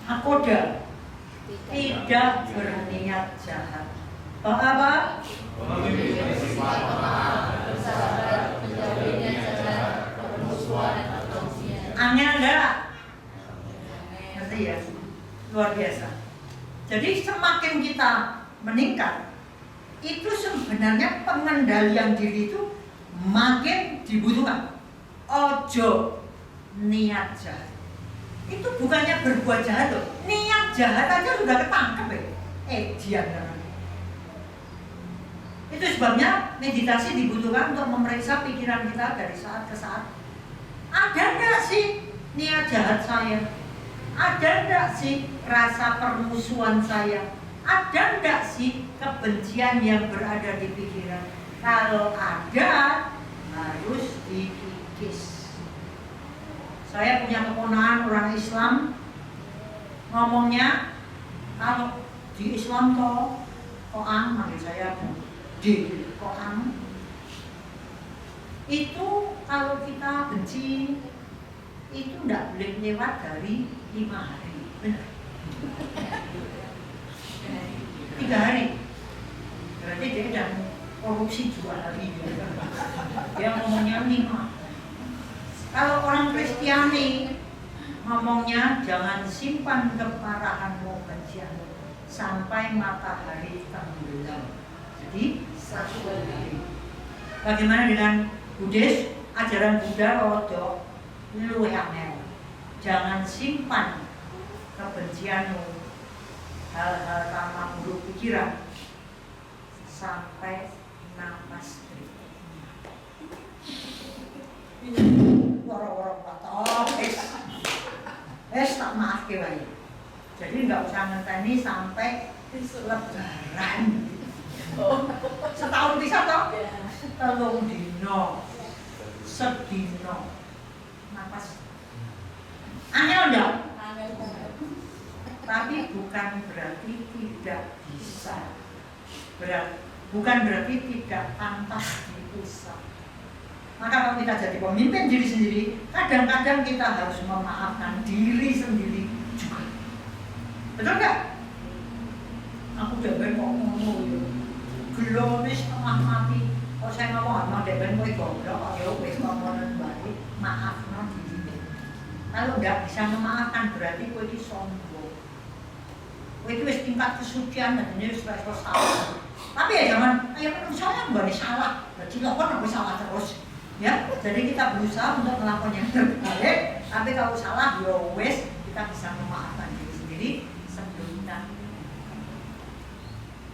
Nakoda, tidak berniat jahat. Apa? Angel enggak? Ngerti ya? Luar biasa. Jadi semakin kita meningkat, itu sebenarnya pengendalian diri itu makin dibutuhkan. Ojo niat jahat. Itu bukannya berbuat jahat loh. Niat jahat aja sudah ketangkep ya. Jangan. Itu sebabnya meditasi dibutuhkan untuk memeriksa pikiran kita dari saat ke saat. Ada enggak sih niat jahat saya? Ada enggak sih rasa permusuhan saya? Ada enggak sih kebencian yang berada di pikiran? Kalau ada, harus dikikis. Saya punya keponakan orang Islam, ngomongnya kalau di Islam koang, manggil saya di koang. Itu kalau kita benci, itu enggak boleh lewat dari 5 hari. Benar? 3 hari. Nanti dia dan korupsi 2 hari. Dia ngomongnya 5. Kalau orang Kristiani ngomongnya jangan simpan kemarahanmu kebencianmu sampai matahari tenggelam. Jadi 1 hari. Bagaimana dengan Buddhis? Ajaran Buddha rodo luwih angel. Jangan simpan kebencianmu, hal-hal ramah buruk pikiran sampai napas berikutnya. Woro-woro batok, tak maaf wae. Jadi nggak usah ngenteni sampai Lebaran. Setahun bisa toh? 3 dino, sedino, napas. Angel enggak? Tapi bukan berarti tidak bisa. Bukan berarti tidak pantas diusah. Maka kalau kita jadi pemimpin diri sendiri, kadang-kadang kita harus memaafkan diri sendiri juga. Betul nggak? Aku udah ben kok ngomong ya. Gelone setengah mati. Kok saya ngomong sama deben kowe goblok, ya wis ngomongan bae, maafno diri. Kalau nggak bisa memaafkan berarti kowe iki sombong. Kowe iki wis tingkat kesucian dan ini wis salah. Tapi ya jangan, ayo kan saya nggak salah. Berarti lakukan aku salah terus. Ya, jadi kita berusaha untuk melakukan yang terbaik. Tapi kalau salah, ya wes kita bisa memaafkan diri sendiri sebelumnya.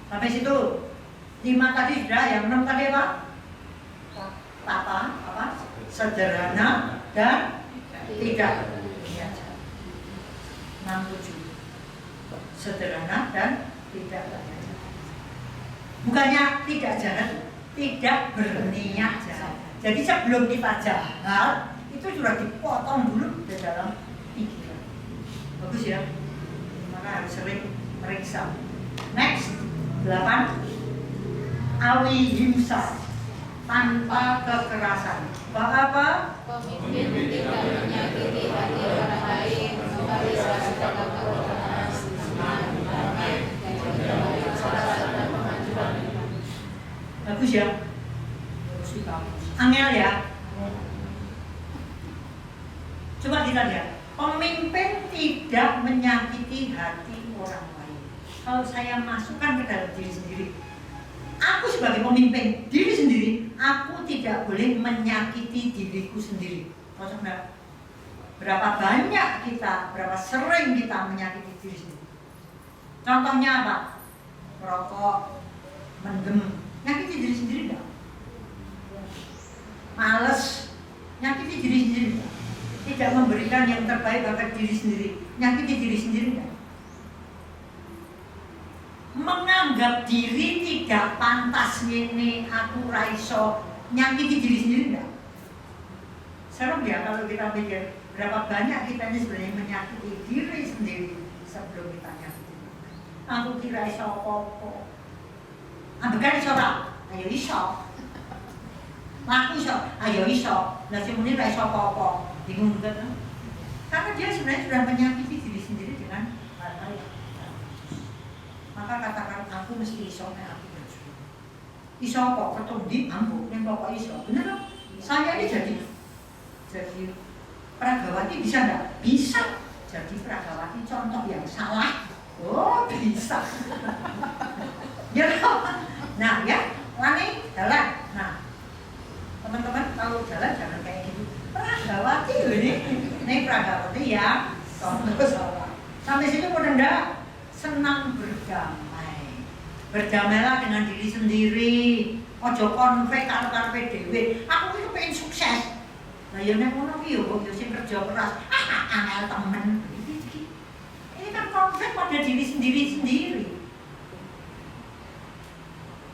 Sampai situ 5 tadi sudah, yang 6 tadi apa? Apa? Sederhana dan tidak berniaja. 6, 7. Sederhana dan tidak berniaja. Bukannya tidak jahat, tidak berniat jahat. Jadi sebelum kita jahat, itu sudah dipotong dulu di dalam pikiran. Bagus ya? Maka harus sering meriksa. Next, 8. Awihimsa, tanpa kekerasan. Apa? Pemimpin tidak menyakiti hati orang lain, memberi rasa kepercayaan, damai, dan memberi rasa kemajuan. Bagus ya? Angel ya? Coba kita lihat. Pemimpin tidak menyakiti hati orang lain. Kalau saya masukkan ke dalam diri sendiri, aku sebagai pemimpin diri sendiri, aku tidak boleh menyakiti diriku sendiri. Maksud enggak? Berapa banyak kita, berapa sering kita menyakiti diri sendiri. Contohnya apa? Merokok, mendem, nyakiti diri sendiri enggak? Males, nyakiti diri sendiri enggak? Tidak memberikan yang terbaik bagi diri sendiri, nyakiti diri sendiri enggak? Menganggap diri tidak pantas ini aku raiso, nyakiti diri sendiri enggak? Serem ya kalau kita pikir berapa banyak kita ini sebenarnya menyakiti diri sendiri sebelum kita nyakiti. Aku kira iso apa-apa. Ambekan iso tak? Ayo iso. Laku iso, ayo iso. Lah sing muni ra iso apa-apa. Bingung juga kan? Karena dia sebenarnya sudah menyakiti diri sendiri dengan hal-hal yang maka katakan aku mesti iso nek aku berjuang. Iso apa? Ketundi ambuk ning pokok iso. Bener kan? Saya ini jadi Pragawati bisa enggak? Bisa. Jadi Pragawati contoh yang salah. Oh, bisa. Ya. Nah, ya, wani jalan. Nah, teman-teman kalau jalan jangan kayak gitu. Pragawati ini Pragawati ya contoh salah. Sampai situ udah enggak? Senang berdamai. Berdamailah dengan diri sendiri. Ojo konflik karo karepe dhewe. Aku iki pengen sukses. Lah ya nek ngono ki yo sing kerja keras. Angel temen. Ini kan konflik pada diri sendiri.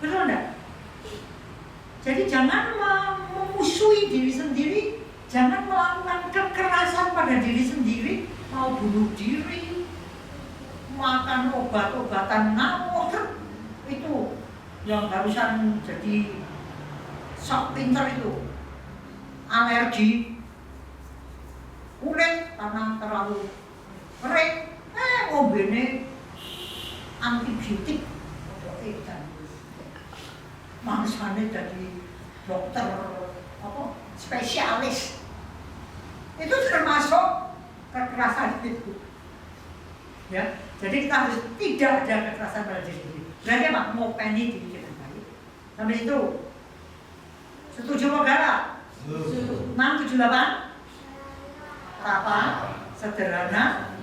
Betul enggak? Jadi jangan memusuhi diri sendiri, jangan melakukan kekerasan pada diri sendiri, mau bunuh diri, makan obat-obatan ngawur, itu yang barusan jadi sok pinter itu, alergi kulit karena terlalu kering, ngombene antibiotik, nanti jadi dokter spesialis. Itu termasuk kekerasan itu. Ya, jadi kita harus tidak ada kekerasan pada diri sendiri. Berarti apa? Ngopeni diri kita baik. Sampai situ. Setuju negara? 678. Tata sederhana,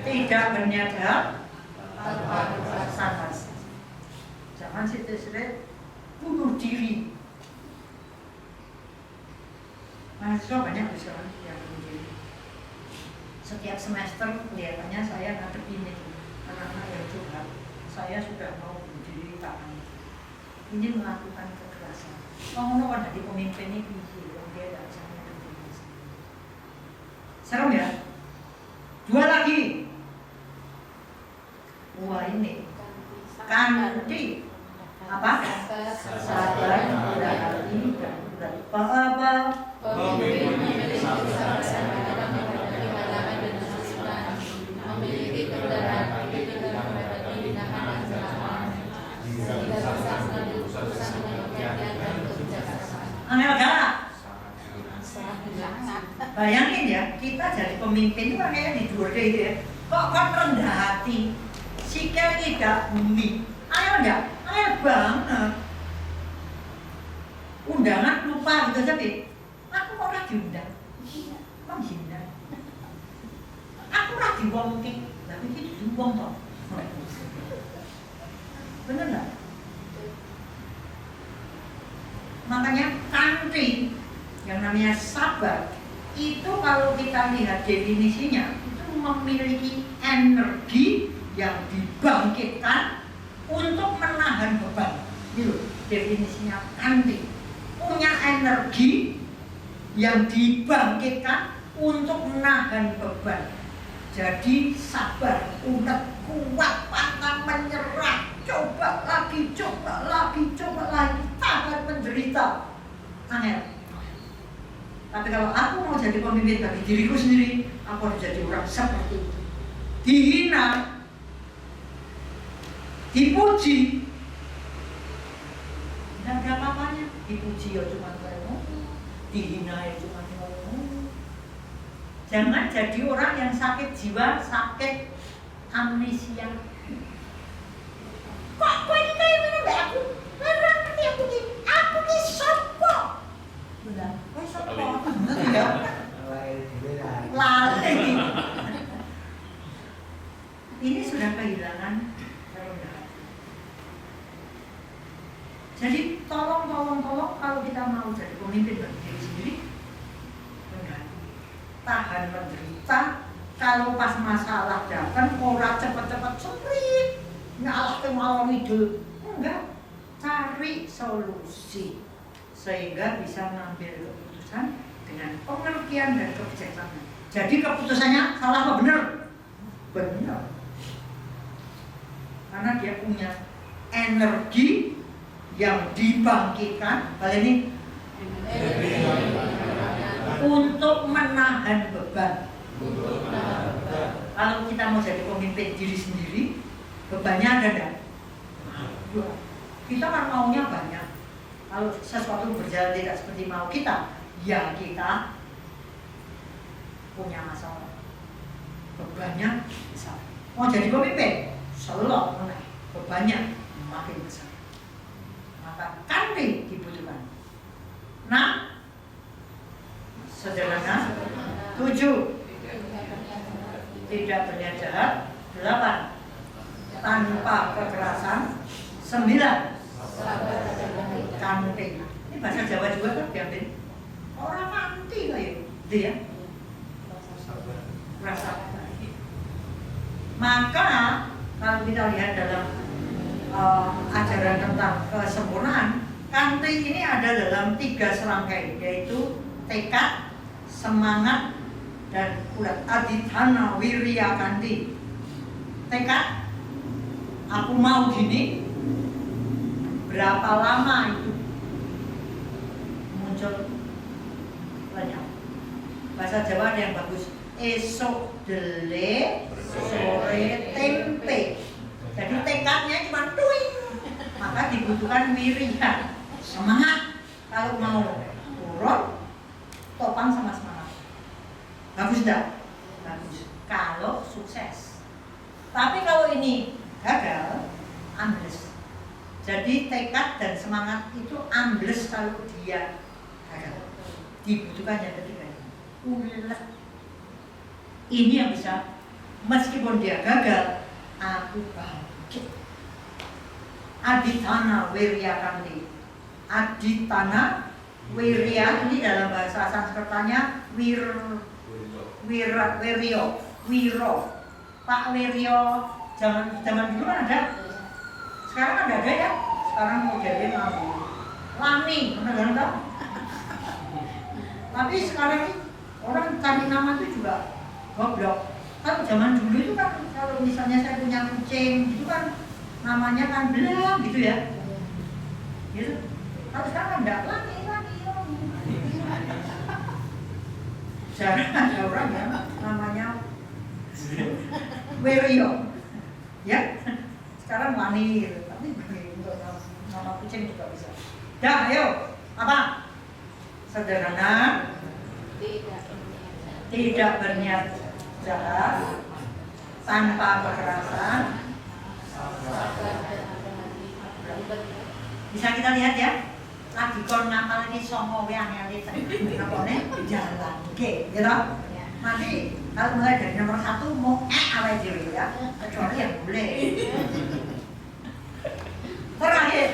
tidak berniaga, tanpa jangan situ-situ bunuh diri. Mahasiswa banyak sekarang yang bunuh diri. Setiap semester kelihatannya saya ngadep ini anak-anak yang curhat, saya sudah mau bunuh diri karena ini melakukan kekerasan. Ngomong kan dari pemimpin ini dia tidak bisa ngadep diri sendiri. Serem ya? 2 lagi. Wah ini kanti apa? Sabar, murah hati, dan apa? Memiliki kesabaran dalam menghadapi dengan kesulitan, memiliki kebenaran dalam menghadapi rintangan dan kelemahan, sehingga bisa selalu berusaha dengan kegiatan dan kebijaksanaan. Angel galak. Bayangin ya, kita jadi pemimpin itu kayak di dua itu ya. Kok kan rendah hati, sikil tidak bumi. Ayo enggak? Ayo banget. Undangan lupa gitu saja, aku kok ora diundang. Menghindar. Aku ora diwongke, tapi iki diwong toh. Bener enggak? Makanya kanti yang namanya sabar itu kalau kita lihat definisinya itu memiliki energi yang dibangkitkan untuk menahan beban. Itu definisinya kanti. Punya energi yang dibangkitkan untuk menahan beban. Jadi sabar, unek, kuat, pantang menyerah, coba lagi, tahan menderita. Angel. Tapi kalau aku mau jadi pemimpin bagi diriku sendiri, aku harus jadi orang seperti itu. Dihina, dipuji, tidak ada apa-apanya. Dipuji ya cuma ngomong, dihina ya cuma ngomong. Jangan jadi orang yang sakit jiwa, sakit amnesia. Kok kowe iki kaya ngene mbak aku? Ora ngerti aku ki sapa? Benar. Kowe sapa? Ya. Lalai. Ini sudah kehilangan kerendahan. Jadi tolong kalau kita mau jadi pemimpin bagi diri sendiri, rendah, tahan menderita. Kalau pas masalah datang, ora cepet-cepet semprit, ngalah ke malam idul, enggak, cari solusi sehingga bisa mengambil keputusan dengan pengertian dan kebijaksanaan. Jadi keputusannya salah apa benar? Benar. Karena dia punya energi yang dibangkitkan, kali ini untuk menahan beban. Kalau kita mau jadi pemimpin diri sendiri, bebannya ada enggak? Kita kan maunya banyak. Kalau sesuatu berjalan tidak seperti mau kita, ya kita punya masalah. Bebannya besar. Mau jadi pemimpin, selok meneh, bebannya makin besar. Maka kanti dibutuhkan. Nah, sederhana. 7, tidak berniat jahat. 8, tanpa kekerasan. 9, kanti. Ini bahasa Jawa juga kan diambil. Orang kanti kayak gitu ya. Rasa. Maka kalau kita lihat dalam ajaran tentang kesempurnaan, kanti ini ada dalam 3 serangkai, yaitu tekad, semangat, dan ulat. Adithana wirya kanti. Tekad, aku mau gini. Berapa lama itu muncul banyak. Bahasa Jawa ada yang bagus. Esok dele, sore tempe. Jadi tekadnya cuma tuing. maka dibutuhkan wiriya, semangat. Kalau mau turun, topang sama semangat. Bagus enggak? Bagus. Kalau sukses. Tapi kalau ini gagal, ambles. Jadi tekad dan semangat itu ambles kalau dia gagal. Dibutuhkan yang ketiga. Ulet. Ini yang bisa, meskipun dia gagal, aku bangkit. Aditana wirya kandi. Aditana wirya ini dalam bahasa Sanskertanya wiryo. Pak Wiryo zaman dulu kan ada. Sekarang kan ada ya. Sekarang mau jadi Lani, benar kan? Tapi sekarang ini orang cari nama itu juga goblok. Kalau zaman dulu itu kan kalau misalnya saya punya kucing itu kan namanya kan belang gitu ya. Gitu. Kalau sekarang enggak Lani. Jarang ada orang yang namanya Wiryo. Ya. Sekarang Lani gitu. Tapi untuk nama kucing juga bisa. Dah, ayo. Apa? Sederhana. Tidak berniat jahat, tanpa kekerasan. Bisa kita lihat ya. Lagi kon ngapal ini songo yang ngapalnya jalan, oke, gitu. Nanti kalau mulai dari nomor 1 mau awal dulu ya, kecuali yang boleh. Terakhir,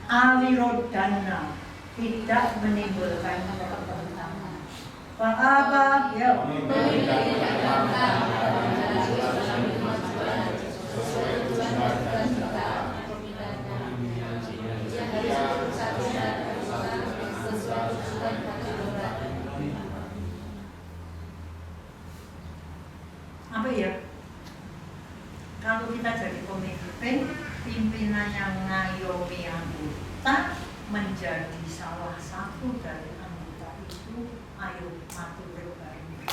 awirodana, tidak menimbulkan pertentangan. Apa? Ya. Apa ya? Kalau kita jadi pemimpin, pimpinan yang ngayomi anggota menjadi salah satu dari anggota itu, ayo matur baik.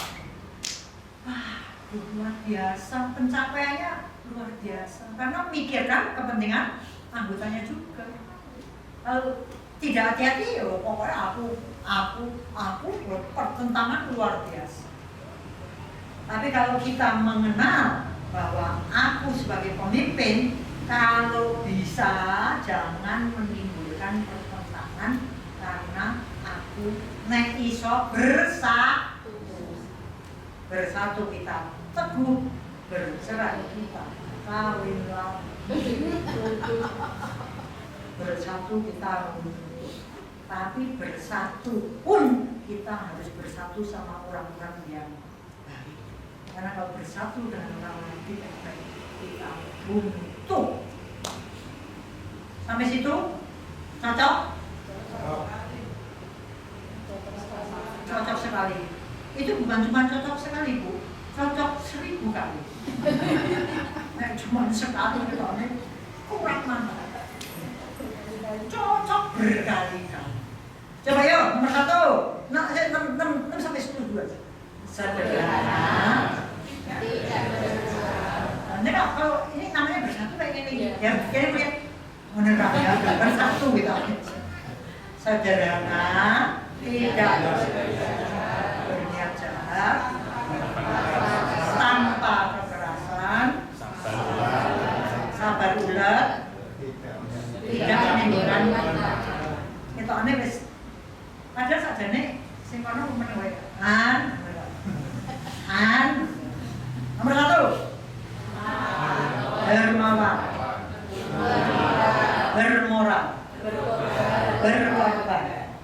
Wah, luar biasa, pencapaiannya luar biasa. Karena memikirkan kepentingan anggotanya juga. Kalau tidak hati-hati, ya pokoknya aku pertentangan luar biasa. Tapi kalau kita mengenal bahwa aku sebagai pemimpin, kalau bisa jangan menimbulkan pertentangan karena aku nek iso bersatu kita teguh, bercerai kita kawinlah, bersatu kita runtuh. Tapi bersatu pun kita harus bersatu sama orang-orang yang baik. Karena kalau bersatu dengan orang-orang yang baik, kita runtuh. Sampai situ cocok? Cocok sekali. Itu bukan cuma cocok sekali, Bu. Cocok 1000 kali. Nah, cuma sekali katanya kurang mana? Cocok berkali-kali. Coba yuk, nomor 1. Nah, 6 sampai 10 dulu aja. Sederhana. Nah, kalau ini namanya bersatu kayak gini. Ya, kira-kira menerap ya, bersatu gitu. Sederhana, tidak berniat jahat, tanpa kekerasan, sabar ulet, tidak menimbulkan itu aneh wis. Padahal sajane sing kono meneh an nomor 1 dermawan, bermoral, berkorban,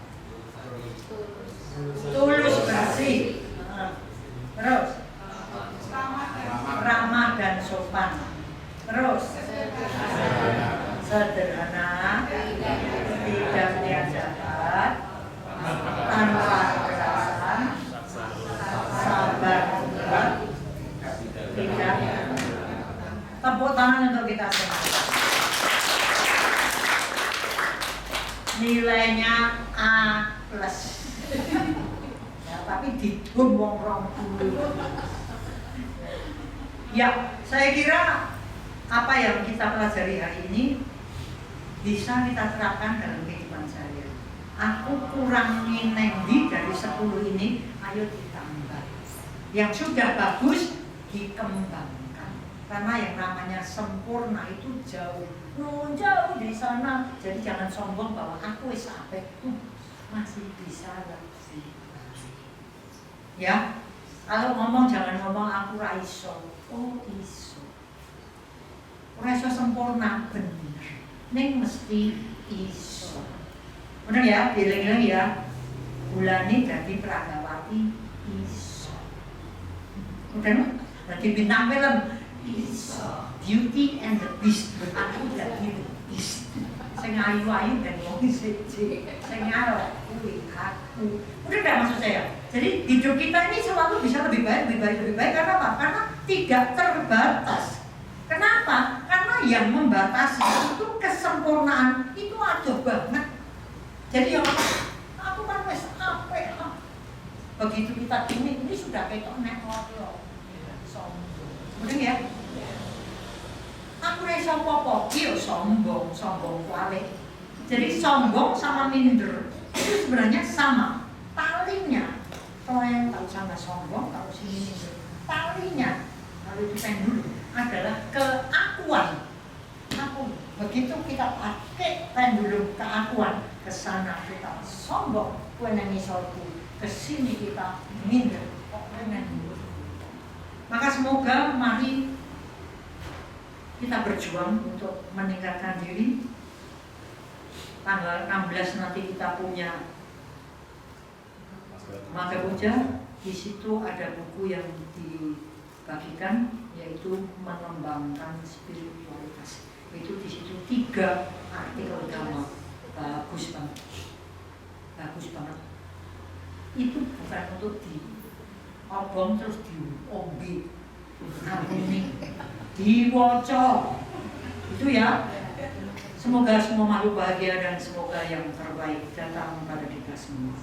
tulus bersih, terus ramah dan sopan, terus sederhana, tidak niat jahat, tanpa kekerasan, sabar, tidak. Tepuk tangan untuk kita semua. Nilainya A+. Ya, tapi didum wong 20. Ya, saya kira apa yang kita pelajari hari ini bisa kita terapkan dalam kehidupan saya. Aku kurangin nendi dari 10 ini, ayo ditambah. Yang sudah bagus dikembangkan. Karena yang namanya sempurna itu jauh di sana. Jadi jangan sombong bahwa aku wis apik, masih bisa lebih. Ya, kalau ngomong jangan ngomong aku ra iso. Oh iso. Ora iso sempurna bener. Ning mesti iso. Bener ya, dieling-eling ya. Bulani dadi Pragawati iso. Udah dadi bintang film iso. Beauty and the Beast. Aku dadi the Beast. Sing ayu-ayu dan wong siji. Sing arep kuwi aku. Udah enggak maksud saya? Jadi hidup kita ini selalu bisa lebih baik karena apa? Karena tidak terbatas. Kenapa? Karena yang membatasi itu kesempurnaan itu aduh banget. Jadi yang aku kan wis apik. Begitu kita ini sudah ketok nek ngono. Sombong. Bener ya? Aku iso apa-apa, yo sombong kualik. Jadi sombong sama minder itu sebenarnya sama. Talinya, kalau yang tahu sama sombong, tahu sini minder. Talinya, kalau itu saya dulu adalah keakuan. Aku begitu kita pakai pendulum keakuan, ke sana kita sombong, kue nang isorku, ke sini kita minder. Maka semoga mari kita berjuang untuk meningkatkan diri. Tanggal 16 nanti kita punya Maga Puja. Di situ ada buku yang dibagikan, yaitu mengembangkan spiritualitas. Itu di situ 3 artikel agama. Bagus banget. Itu bukan untuk diobong terus diombe. Ini diwoco itu ya. Semoga semua makhluk bahagia dan semoga yang terbaik datang pada kita semua.